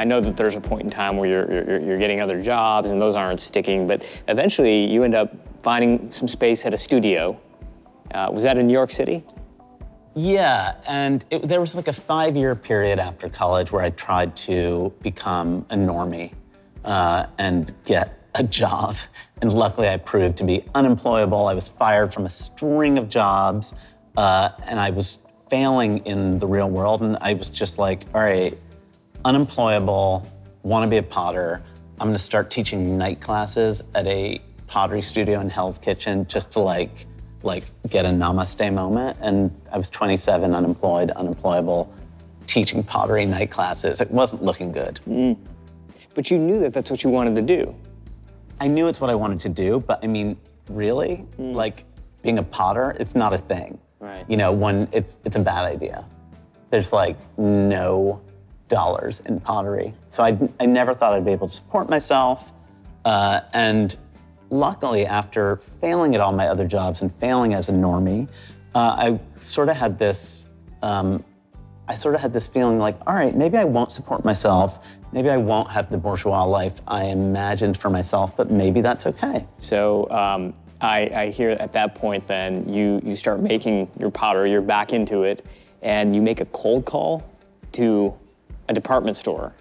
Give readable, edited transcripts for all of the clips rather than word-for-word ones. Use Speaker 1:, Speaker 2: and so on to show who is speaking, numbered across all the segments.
Speaker 1: I know that there's a point in time where you're getting other jobs and those aren't sticking, but eventually you end up finding some space at a studio. Was that in New York City?
Speaker 2: Yeah, and there was like a 5-year period after college where I tried to become a normie and get a job. And luckily I proved to be unemployable. I was fired from a string of jobs and I was failing in the real world. And I was just like, all right, unemployable, want to be a potter. I'm gonna start teaching night classes at a pottery studio in Hell's Kitchen just to like get a namaste moment. And I was 27, unemployed, unemployable, teaching pottery night classes. It wasn't looking good.
Speaker 1: But you knew that that's what you wanted to do.
Speaker 2: I knew it's what I wanted to do, but I mean, really? Like being a potter, it's not a thing.
Speaker 1: Right.
Speaker 2: You know, it's a bad idea. There's like no dollars in pottery. So I never thought I'd be able to support myself. And luckily, after failing at all my other jobs and failing as a normie, I sort of had this feeling like, all right, maybe I won't support myself. Maybe I won't have the bourgeois life I imagined for myself, but maybe that's okay.
Speaker 1: So I hear at that point then you start making your pottery, you're back into it, and you make a cold call to a department store.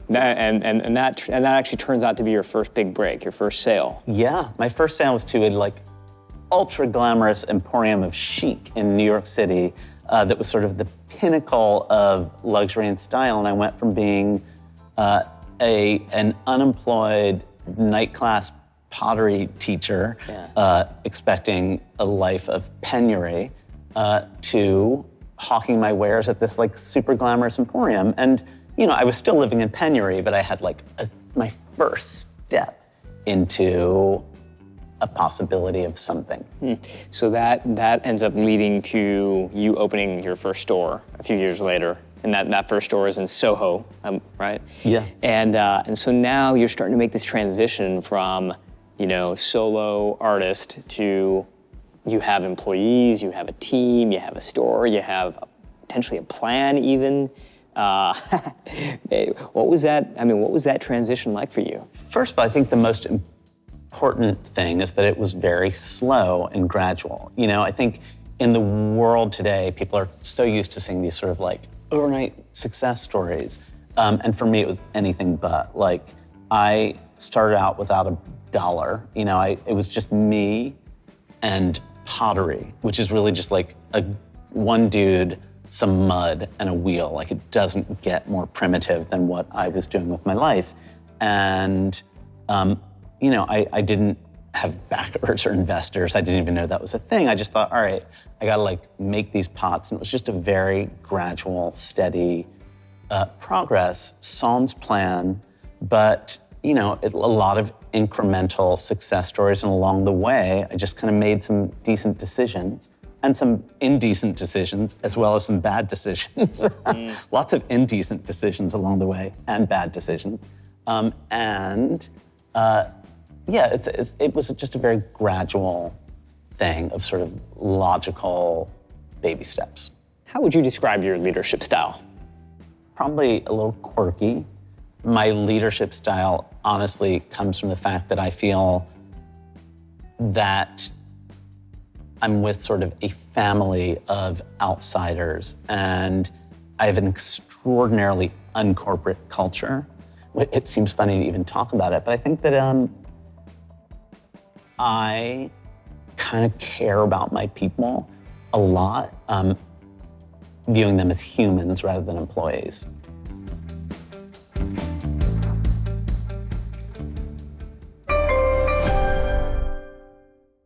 Speaker 1: And that actually turns out to be your first big break, your first sale.
Speaker 2: Yeah, my first sale was to a like ultra glamorous emporium of chic in New York City that was sort of the pinnacle of luxury and style. And I went from being an unemployed night class pottery teacher, expecting a life of penury, to hawking my wares at this like super glamorous emporium. And you know, I was still living in penury, but I had like my first step into a possibility of something.
Speaker 1: So that ends up leading to you opening your first store a few years later, and that first store is in Soho, right?
Speaker 2: Yeah.
Speaker 1: And so now you're starting to make this transition from, you know, solo artist to you have employees, you have a team, you have a store, you have potentially a plan even. What was that transition like for you?
Speaker 2: First of all, I think the most important thing is that it was very slow and gradual. You know, I think in the world today, people are so used to seeing these sort of like overnight success stories. And for me, it was anything but. Like, I started out without $1. You know, it was just me and pottery, which is really just like one dude, some mud, and a wheel. Like, it doesn't get more primitive than what I was doing with my life. And, you know, I didn't have backers or investors. I didn't even know that was a thing. I just thought, all right, I gotta like make these pots. And it was just a very gradual, steady progress, sans plan, but, you know, a lot of incremental success stories. And along the way, I just kind of made some decent decisions and some indecent decisions, as well as some bad decisions. Lots of indecent decisions along the way and bad decisions. Yeah, it was just a very gradual thing of sort of logical baby steps.
Speaker 1: How would you describe your leadership style?
Speaker 2: Probably a little quirky. My leadership style honestly comes from the fact that I feel that I'm with sort of a family of outsiders, and I have an extraordinarily uncorporate culture. It seems funny to even talk about it, but I think that I kind of care about my people a lot, viewing them as humans rather than employees.